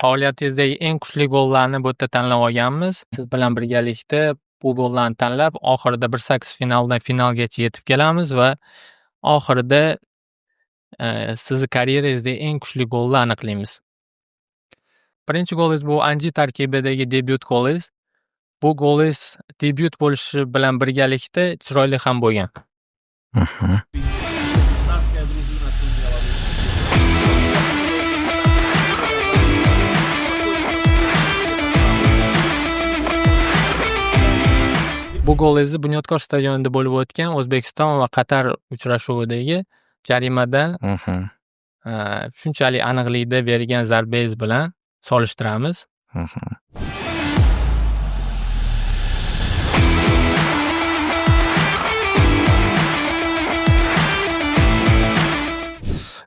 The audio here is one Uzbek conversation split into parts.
Faoliyatingizdagi eng kuchli gollarni bu yerda tanlab olganmiz. Siz bilan birgalikda bu gollarni tanlab, oxirida 1/8 finaldan finalgacha yetib kelamiz va oxirida sizni karyerangizdagi eng kuchli golni aniqlaymiz. Birinchi golingiz bu Anji tarkibidagi debyut golingiz. Bu golingiz debyut bo'lishi bilan birgalikda chiroyli ham bo'lgan. Bu golingizni Bunyodkor stadionida bo'lib o'tgan O'zbekiston va Qatar uchrashuvidagi jarimadan shunchalik aniqlikda bergan zarbangiz bilan solishtiramiz.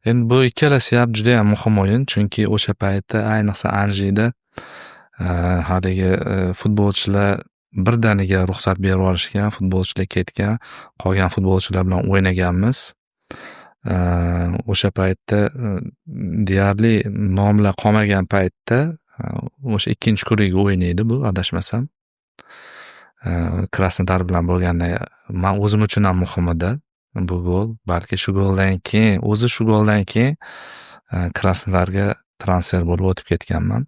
Endi bu ikkalasi ham juda ham muhim o'yin, chunki o'sha paytda ayniqsa Anjida haligi futbolchilar birdaniga ruxsat berib yuborishgan, futbolchilar ketgan, qolgan futbolchilar bilan o'ynaganmiz. O'sha paytda deyarli nomlar qolmagan paytda o'sha ikkinchi kuriga o'ynaydi bu, adashmasam. Krasnodar bilan bo'lganda men o'zim uchun ham muhim edi bu gol. Balki shu goldan keyin Krasnodarga transfer bo'lib o'tib ketganman.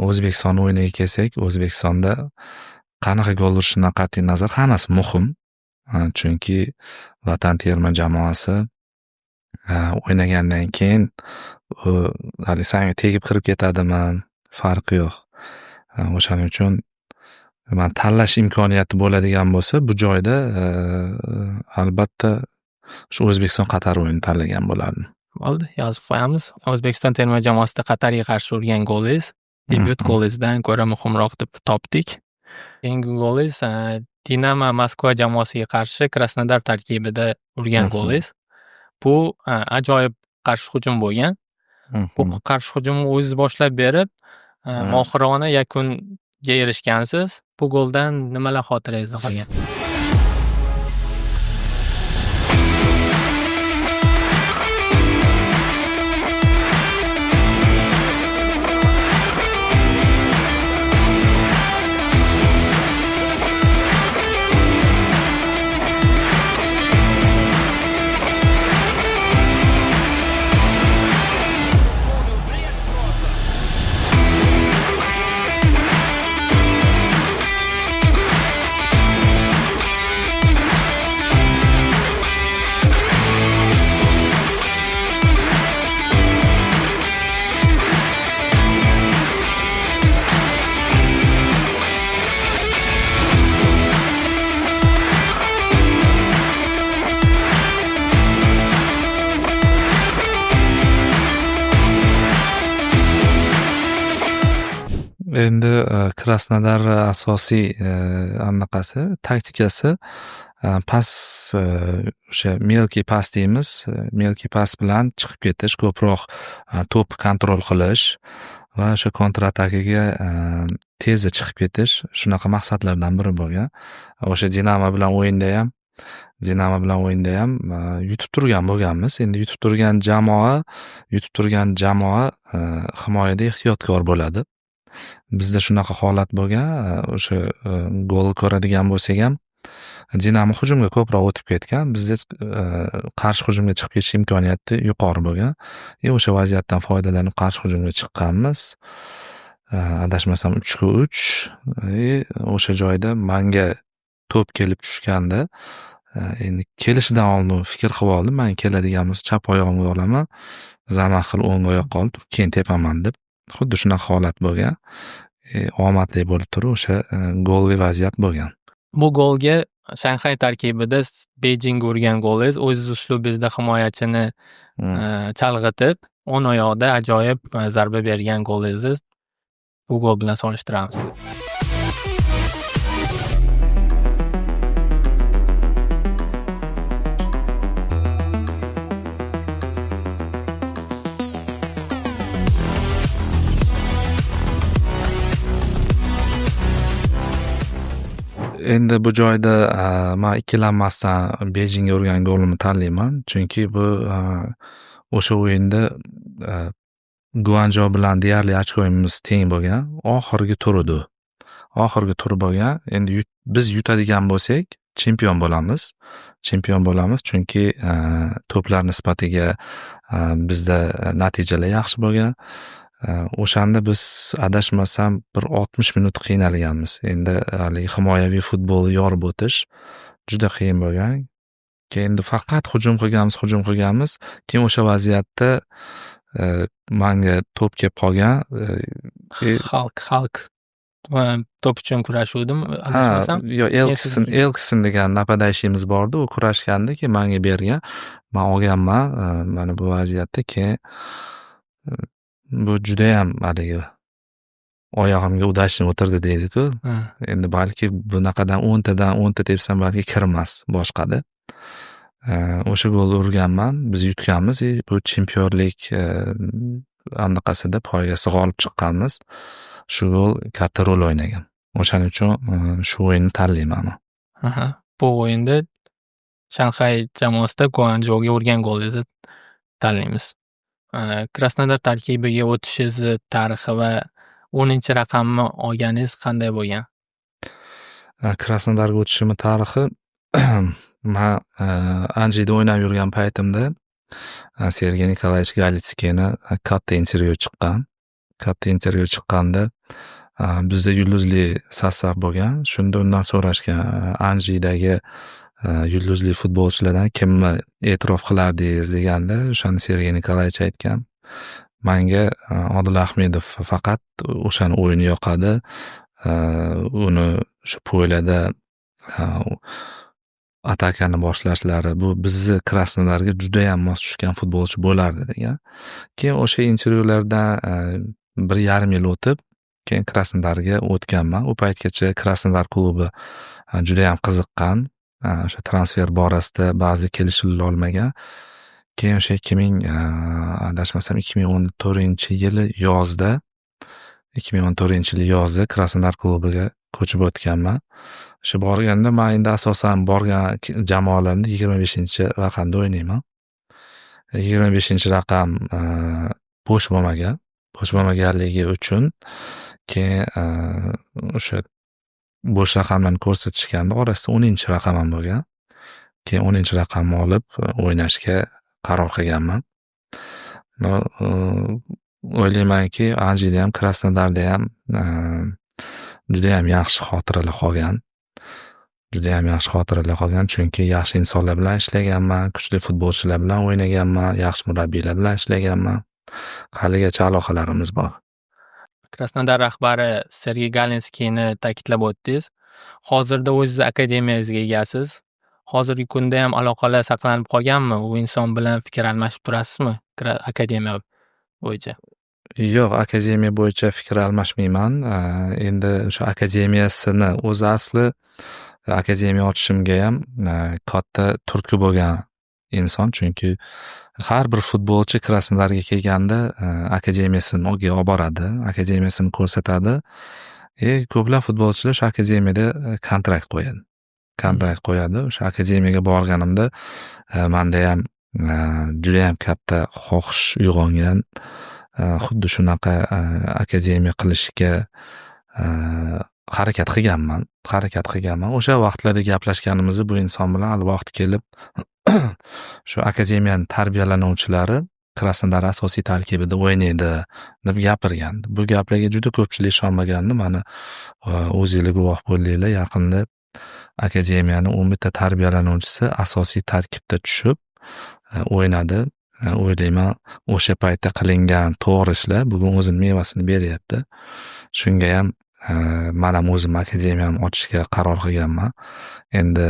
O'zbekiston o'yiniga kelsak, O'zbekistonda qanaqa gol urishidan qat'iy nazar hammasi muhim. Chunki vatan terma jamoasi o'ynagandan keyin hali sanga tegib kirib ketadimi, farqi yo'q. O'shaning uchun men tanlash imkoniyati bo'ladigan bo'lsa, bu joyda albatta shu O'zbekiston Qatar o'yinini tanlagan bo'lardim. Bo'ldi, yozib qo'yamiz. O'zbekiston terma jamoasida Qatarga qarshi urgan golingiz debyut golingizdan ko'ra muhimroq deb topdik. Keyingi golingiz Dinamo Moskva jamoasiga qarshi Krasnodar tarkibida urgan golingiz. Bu ajoyib qarshi hujum bo'lgan. Bu qarshi hujumni o'zingiz boshlab berib, mohirona yakunga erishgansiz. Bu goldan nimalar xotirangizda qolgan? Endi Krasnodar asosiy anaqasi, taktikasi o'sha melki pas deymiz. Melki pas bilan chiqib ketish, ko'proq to'pni kontrol qilish va o'sha kontratakaga tezda chiqib ketish shunaqa maqsadlardan biri bo'lgan. O'sha Dinamo bilan o'yinda ham yutib turgan bo'lganmiz. Endi yutib turgan jamoa himoyada ehtiyotkor bo'ladi. Bizda shunaqa holat bo'lgan, o'sha gol ko'radigan bo'lsak ham Dinamo hujumga ko'proq o'tib ketgan, bizda qarshi hujumga chiqib ketish imkoniyati yuqori bo'lgan. O'sha vaziyatdan foydalanib qarshi hujumga chiqqanmiz. Adashmasam 3-3. O'sha joyda menga to'p kelib tushganda endi kelishidan oldin fikr qilib oldim, men keladigan bo'lsa chap oyog'imga olaman, zamah qilib o'ng oyoqqa olib keyin tepaman deb. Xuddi shunaqa holat bo'lgan. Omadli bo'lib turib o'sha golli vaziyat bo'lgan. Bu golga Shanxay tarkibida Beyjingga urgan golingiz, o'z uslubingizda himoyachini chalg'itib, o'ng oyoqda ajoyib zarba bergan golingizni bu gol bilan solishtiramiz. Endi bu joyda men ikkilanmasdan Beyjingga urgan golimni tanlayman, chunki bu o'sha o'yinda Guanjo bilan deyarli ochkoyimiz teng bo'lgan. Oxirgi tur edi. Oxirgi tur bo'lgan. Endi biz yutadigan bo'lsak, chempion bo'lamiz. Chempion bo'lamiz, chunki to'plar nisbatiga bizda natijalar yaxshi bo'lgan. O'shanda biz adashmasam bir 60 minut qiynalganmiz. Endi haligi himoyaviy futbolni yorib o'tish juda qiyin bo'lgan. Keyin faqat hujum qilganmiz. Keyin o'sha vaziyatda menga to'p kelib qolgan. Xalk to'p uchun kurashuvdim, adashmasam. Yo, Elkson degan napadayshimiz bordi, u kurashganda, keyin menga bergan. Men olganman mana bu vaziyatda. Keyin bu juda ham haligi oyog'imga udashni o'tirdi deydi-ku. Endi balki bunaqadan 10 tadan 10 ta tepsam balki kirmas boshqada. O'sha golni urganman, biz yutganmiz. Bu chempionlik anaqasida poygasi g'olib chiqqanmiz. Shu gol katta rol o'ynagan. O'shaning uchun shu o'yinni tanlayman. Bu o'yinda Shanxay jamoasida Guanjoga urgan golingizni tanlaymiz. Krasnodar tarkibiga o'tishingiz tarixi va 10-raqamni olganingiz qanday bo'lgan? Krasnodarga o'tishim tarixi men Anjida o'ynab yurgan paytimda Sergey Nikolayevich Galitskiyni katta intervyu chiqqan. Katta intervyu chiqqanda bizda yulduzli sostav bo'lgan. Shunda undan so'rashgan, Anjidagi yulduzli futbolchilardan kimni e'tirof qilardingiz deganda, o'shani Sergey Nikolayevich aytgan. Menga Odil Ahmedov faqat o'shani o'yini yoqadi. Uni shu poylada atakani boshlashlari bu bizni Krasnodarga juda ham mos tushgan futbolchi bo'lardi degan. Keyin o'sha intervyulardan 1,5 yil o'tib, keyin Krasnodarga o'tganman. U paytgacha Krasnodar klubi juda ham qiziqqan. O'sha transfer borasida ba'zi kelishuvlar olmagan. Keyin o'sha 2014-yili yozda Krasnodar klubiga ko'chib o'tganman. Shu borganda men endi asosan borgan jamoalarimda 25-raqamda o'ynayman. 25-raqam bo'sh bo'lmagan. Bo'sh bo'lmaganligi uchun keyin o'sha bo'sh raqamlarni ko'rsatishganda orasida 10-raqam ham bo'lgan. Keyin 10-raqamni olib o'ynashga qaror qilganman. O'ylaymanki, Anjida ham Krasnodarda ham juda ham yaxshi xotiralar qolgan. Chunki yaxshi insonlar bilan ishlaganman, kuchli futbolchilar bilan o'ynaganman, yaxshi murabbiylar bilan ishlaganman. Haligacha aloqalarimiz bor. Krasnodar rahbari Sergey Galinskiyni ta'kidlab o'tdingiz. Hozirda o'zingiz akademiyangizga egasiz. Hozirgi kunda ham aloqalar saqlanib qolganmi? U inson bilan fikr almashib turasizmi? Akademiya bo'yicha. Yo'q, akademiya bo'yicha fikr almashmayman. Endi o'sha akademiyasini o'zi asli akademiya ochishimga ham katta turtki bo'lgan inson, chunki har bir futbolchi Krasnodarga kelganda akademiyasini olib boradi, akademiyasini ko'rsatadi. Ko'plab futbolchilar o'sha akademiyada kontrakt qo'yadi. O'sha akademiyaga borganimda menda ham juda ham katta xohish uyg'ongan. Xuddi shunaqa akademiya qilishga harakat qilganman. O'sha vaqtlarda gaplashganimizda bu inson bilan hali vaqti kelib shu akademiyaning tarbiyalanuvchilari Krasnodar asosiy tarkibida o'ynaydi deb gapirgandi. Bu gaplarga juda ko'pchilik ishonmagandi. Mana o'zingizlar guvoh bo'ldinglar, yaqinda akademiyaning 11 ta tarbiyalanuvchisi asosiy tarkibda tushib o'ynadi. O'ylayman, o'sha paytda qilingan to'g'ri ishlar bugun o'zini mevasini beryapti. Shunga ham men ham o'zim akademiyamni ochishga qaror qilganman. Endi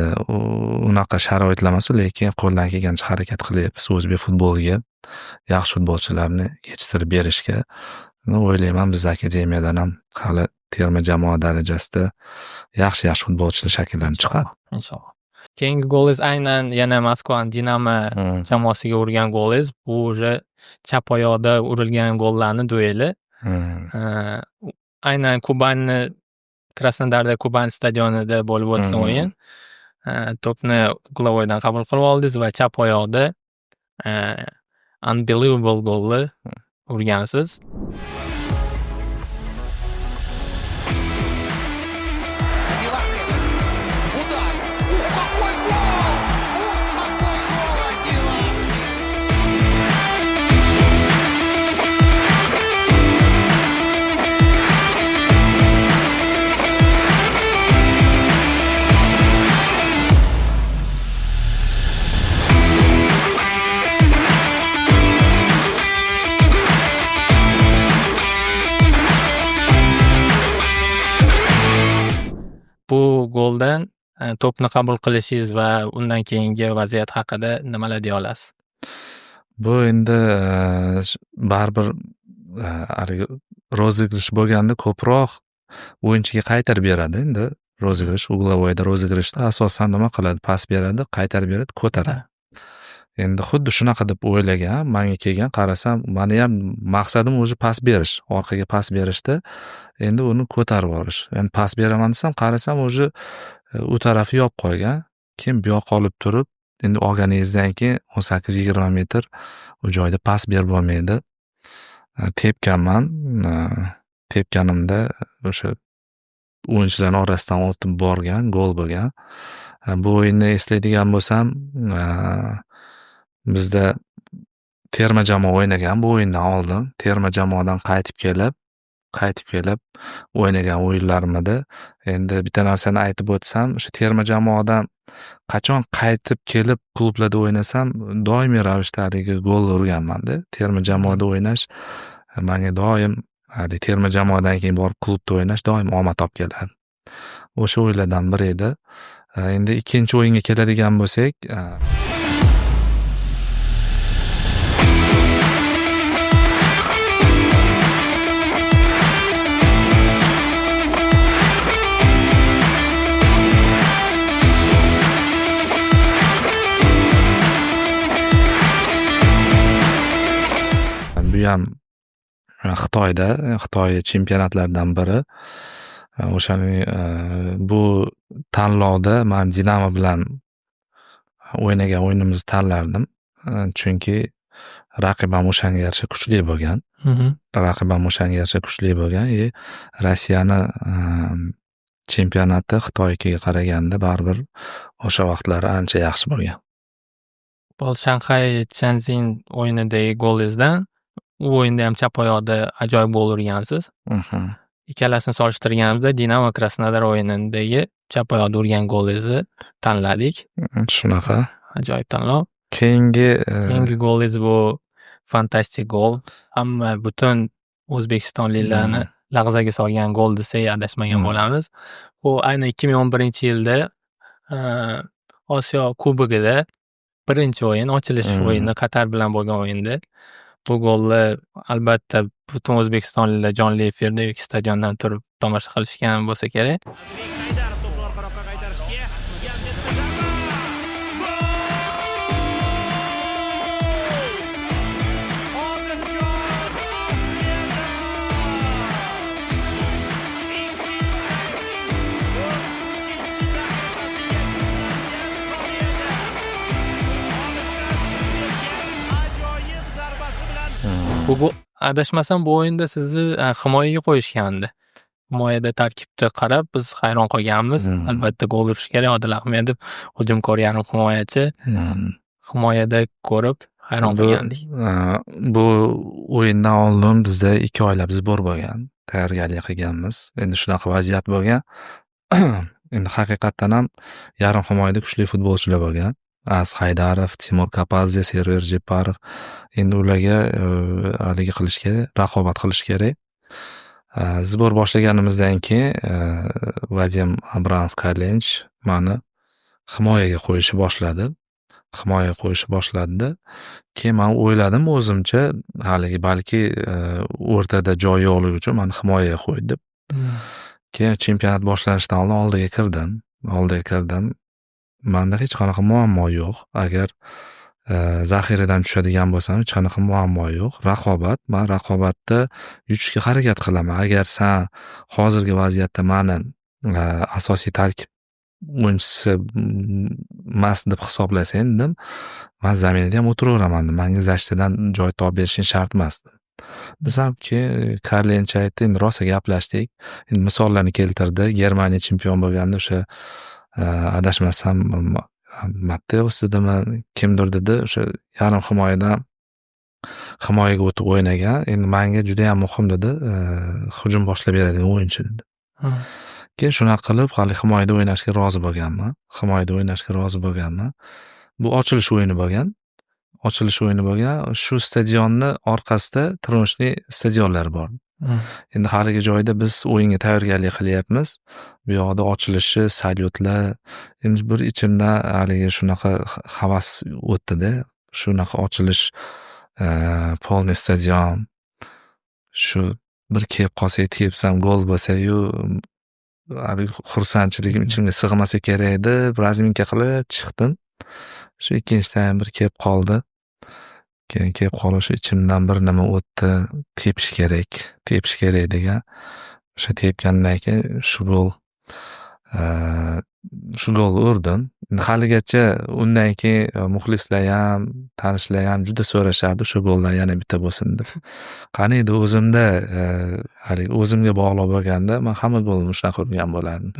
unaqa sharoitlar emas, lekin qo'ldan kelgancha harakat qilyapmiz o'zbek futboliga yaxshi futbolchilarni yetishtirib berishga. O'ylayman, biz akademiyadan ham hali terma jamoa darajasida yaxshi futbolchilar shakllanib chiqadi. Inshaalloh. Keyingi golingiz aynan yana Moskva Dinamo jamoasiga urgan golingiz. Bu o'sha chap oyoqda urilgan gollarning dueli. Aynan Krasnodarda Kuban stadionida bo'lib o'tgan o'yin. To'pni Glovoydan qabul qilib oldingiz va chap oyoqda unbelievable golni urgansiz. Удар. Ух, какой гол! Ух, какой гол Акила! Bu goldan to'pni qabul qilishingiz va undan keyingi vaziyat haqida nimalar deya olasiz? Bu endi baribir haligi rozыгрыш bo'lganda ko'proq o'yinchiga qaytarib beradi. Endi rozыгрыш, uglovoyda rozыгрышda asosan nima qiladi? Pas beradi, qaytarib beradi, ko'taradi. Endi xuddi shunaqa deb o'ylagan, menga kelgan, qarasam, meni ham maqsadim o'zi pas berish, orqaga pas berishda, endi uni ko'tarib yuborish. Endi pas beraman desam, qarasam o'zi u tarafi yopib qo'ygan. Keyin bu yoqqa olib turib, endi olganingizdan keyin 18-20 metr u joyda pas berib bo'lmaydi. Tepganman. Tepganimda o'sha o'yinchilar orasidan o'tib borgan, gol bo'lgan. Bu o'yinni eslaydigan bo'lsam, bizda terma jamoa o'ynagan bu o'yindan oldin. Terma jamoadan qaytib kelib o'ynagan o'yinlarimda endi bitta narsani aytib o'tsam, o'sha terma jamoadan qachon qaytib kelib klublarda o'ynasam, doimiy ravishda haligi gol urganman-da. Terma jamoada o'ynash menga doim terma jamoadan keyin borib klubda o'ynash doim omad olib keladi. O'sha o'yinlardan biri edi. Endi ikkinchi o'yinga keladigan bo'lsak, bu ham Xitoy chempionatlaridan biri. O'shaning bu tanlovda men Dinamo bilan o'ynagan o'yinimizni tanlardim. Chunki raqibam o'shanga yarasha kuchli bo'lgan. Rossiyani chempionati Xitoyga qaraganda baribir o'sha vaqtlari ancha yaxshi bo'lgan. Shanxay Tianjin o'yinidagi golingizdan u o'yinda ham chap oyoqda ajoyib gol urgansiz. Ikkalasini solishtirganimizda Dinamo Krasnodar o'yinidagi chap oyoqda urgan golingizni tanladik. Shunaqa. Ajoyib tanlov. Keyingi golingiz bu fantastik gol. Hamma butun o'zbekistonliklarni lahzaga solgan gol desak adashmagan bo'lamiz. Bu ayni 2011-yilda Osiyo Kubogida birinchi o'yin, ochilish o'yini Qatar bilan bo'lgan o'yinda bu golni albatta butun o'zbekistonliklar jonli efirda yoki stadiondan turib tomosha qilishgan bo'lsa kerak. Bu adashmasam bu o'yinda sizni himoyaga qo'yishgandi. Himoyada tarkibda qarab biz hayron qolganmiz. Albatta gol urish kerak, Odil Ahmedov hujumkor yarim himoyachi. Himoyada ko'rib hayron qolgandik. Bu o'yindan oldin bizda 2 oylab zbor bo'lgan. Tayyorgarlik qilganmiz. Endi shunaqa vaziyat bo'lgan. Endi haqiqatan ham yarim himoyada kuchli futbolchilar bo'lgan. Az Haydarov, Timur Kapadze, Server Jeparov. Endi ularga haligi qilish kerak, raqobat qilish kerak. Zbor boshlaganimizdan keyin Vadim Abramov Kalench meni himoyaga qo'yishni boshladi. Keyin men o'yladim o'zimcha, haligi balki o'rtada joy yo'qligi uchun meni himoyaga qo'ydi deb. Keyin chempionat boshlanishidan oldin oldiga kirdim. Menda hech qanaqa muammo yo'q. Agar zaxiradan tushadigan bo'lsam, hech qanaqa muammo yo'q. Men raqobatda yutishga harakat qilaman. Agar sen hozirgi vaziyatda meni asosiy tarkib o'yinchisi emas deb hisoblasang, dedim, men zaminda ham o'tiraveraman. Menga zashtadan joy topib berishing shart emas. Biz hamki Karlench aytdi, endi rosa gaplashdik. Endi misollarni keltirdi. Germaniya chempion bo'lganda o'sha adashmasam Matteus dedimi, kimdir dedi, o'sha yarim himoyadan himoyaga o'tib o'ynagan. Endi menga juda ham muhim dedi, hujum boshlab beradigan o'yinchi dedi. Keyin shunaqa qilib hali himoyada o'ynashga rozi bo'lganman. Bu ochilish o'yini bo'lgan. Shu stadionni orqasida turmushli stadionlar bor. Endi haligi joyda biz o'yinga tayyorgarlik qilyapmiz. Bu yoqda ochilishi, salyutlar, endi bir ichimdan haligi shunaqa havas o'tdi-da. Shunaqa ochilish, polniy stadion. Shu bir kelib qolsak, tepsam gol bo'lsa-yu, xursandchiligim ichimga sig'masa kerak edi. Razminka qilib chiqdim. Shu ikkinchidan ham bir kelib qoldi. Keyin kelib qolishi ichimdan bir nima o'tdi, tepish kerak degan. O'sha tepgandan keyin shu gol urdim. Haligacha undan keyin muxlislar ham, tanishlar ham juda so'rashardi, o'sha goldan yana bitta bo'lsin deb. Qani edi o'zimda, haligi o'zimga bog'liq bo'lganda, men hamma golni shunaqa urgan bo'lardim.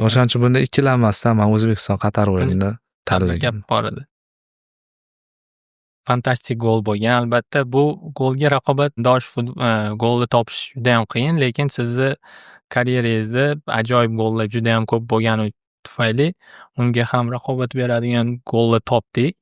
O'shaning uchun bunda ikkilanmasdan men O'zbekiston Qatar o'yinini tanlagan. Gap bor edi. Fantastik gol bo'lgan. Albatta, bu golga raqobatdosh golni topish juda ham qiyin, lekin sizni karyeringizda ajoyib gollar juda ham ko'p bo'lgani tufayli unga ham raqobat beradigan golni topdik.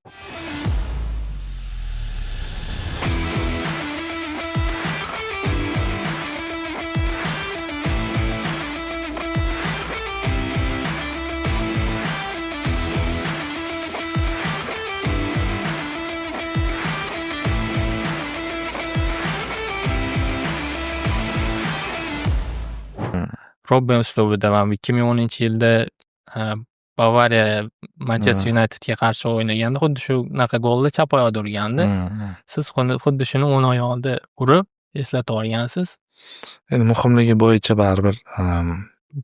Robben uslubida men 2010-yilda Bavariya Manchester Unitedga qarshi o'ynaganda xuddi shunaqa golni chap oyoqda urgandi. Siz xuddi shuni o'ng oyoqda urib eslatib olgansiz. Endi muhimligi bo'yicha baribir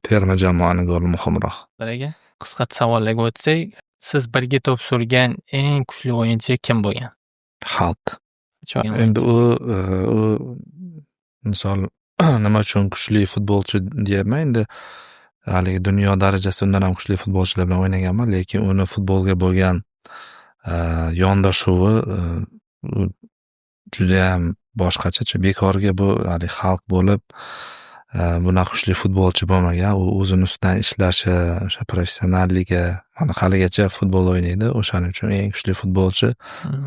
terma jamoaning goli muhimroq. Biriga qisqa savollarga o'tsak, siz birga to'p surgan eng kuchli o'yinchi kim bo'lgan? Xalq. Endi u misol nima uchun kuchli futbolchi deyapman, endi haligi dunyo darajasida undan ham kuchli futbolchilar bilan o'ynaganman, lekin uni futbolga bo'lgan yondashuvi juda ham boshqacha. Bekorga bu hali xalq bo'lib bunaqa kuchli futbolchi bo'lmagan. U o'zini ustidan ishlashi, o'sha professionalligi, mana haligacha futbol o'ynaydi. O'shaning uchun eng kuchli futbolchi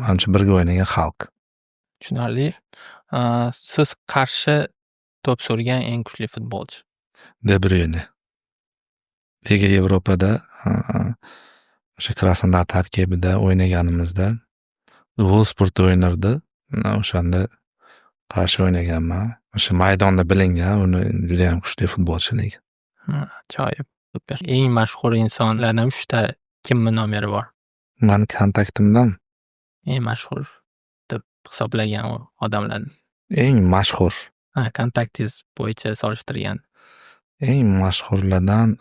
menimcha birga o'ynagan xalq. Tushunarli. Siz qarshi to'p surgan eng kuchli futbolchi? De Bruyne. Liga Yevropada o'sha Krasnodar tarkibida o'ynaganimizda Wolfsburgda o'ynardi. O'shanda qarshi o'ynaganman. O'sha maydonda bilingan, uni juda ham kuchli futbolchiligi. Ajoyib. Super. Eng mashhur insonlardan 3 ta kimning nomeri bor? Meni kontaktimdan Eng mashhur deb hisoblagan odamlarni. eng mashhur, Kontaktingiz bo'yicha solishtirgan. eng mashhurlardan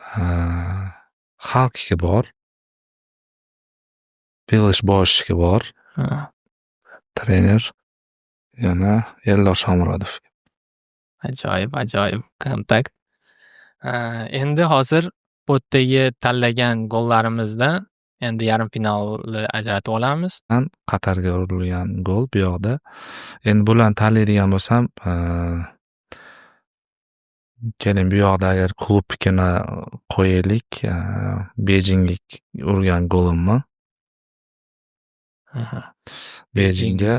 Xalkga bor. Pelish Boshga bor. Trener yana Eldor Shomurodov. Ajoyib kontakt. Endi hozir bu yerdagi tanlagan gollarimizdan endi yarim finalni ajratib olamiz. Qatarga urilgan gol bu yoqda. Endi bularni tanlaydigan bo'lsam, keling bu yoqda agar klubnikini qo'yaylik, Bejingga urgan golimmi? Bejingga,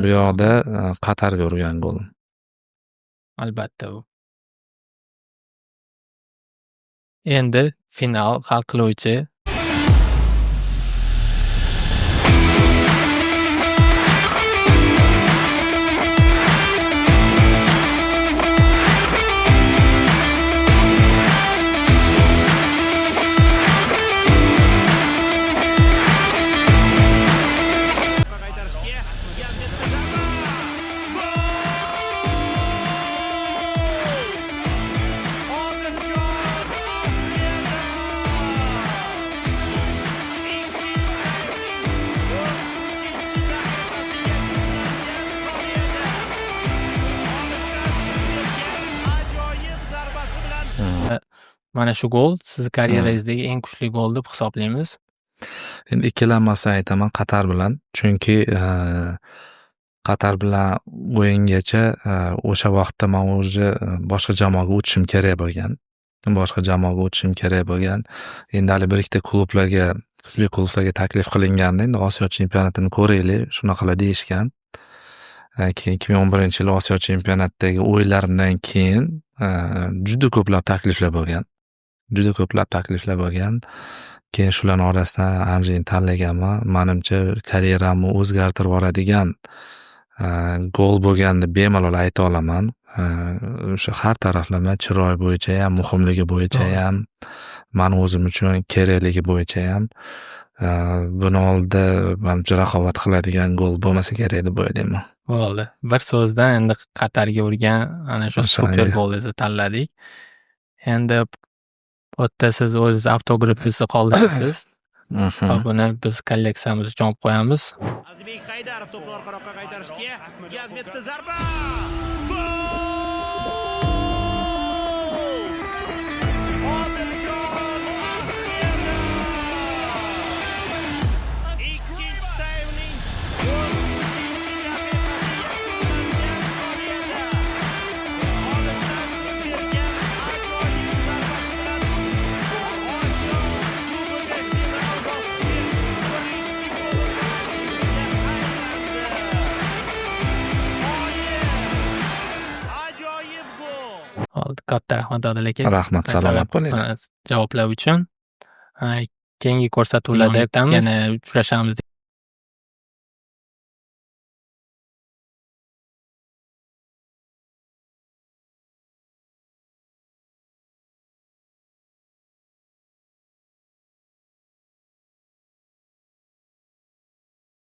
bu yoqda Qatarga urgan golim. Albatta bu. Endi final hal qiluvchi Mana shu gol sizni karyerangizdagi eng kuchli gol deb hisoblaymiz. Endi ikkilanmasdan aytaman Qatar bilan. Chunki Qatar bilan o'yingacha o'sha vaqtda men уже boshqa jamoaga o'tishim kerak bo'lgan. Endi hali bir ikkita klublarga, kuchli klublarga taklif qilinganda endi Osiyo chempionatini ko'raylik, shunaqalar deyishgan. Keyin 2011-yil Osiyo chempionatidagi o'yinlarimdan keyin juda ko'plab takliflar bo'lgan. Keyin shularning orasidan Anjini tanlaganman. Menimcha karyeramni o'zgartirib yuboradigan gol bo'lganini bemalol ayta olaman. O'sha har taraflama chiroy bo'yicha ham, muhimligi bo'yicha ham, men o'zim uchun kerakligi bo'yicha ham buni oldida menimcha raqobat qiladigan gol bo'lmasa kerak deb o'ylayman. Bo'ldi. Bir so'zdan endi Qatarga urgan ana shu super golingizni tanladik. Endi bu yerda siz o'z avtografingizni qoldirasiz. Va buni biz kolleksiyamiz uchun olib qo'yamiz. Azizbek Haydarov to'pni orqaroqqa qaytarishga jazmetdi zarba. Gol! Odiljon Ahmedov! Ikkinchi taymning 4-chi Oldi. Katta rahmat Odil aka. Rahmat, salomat bo'ling. Javoblar uchun. Keyingi ko'rsatuvlarda yana uchrashamiz.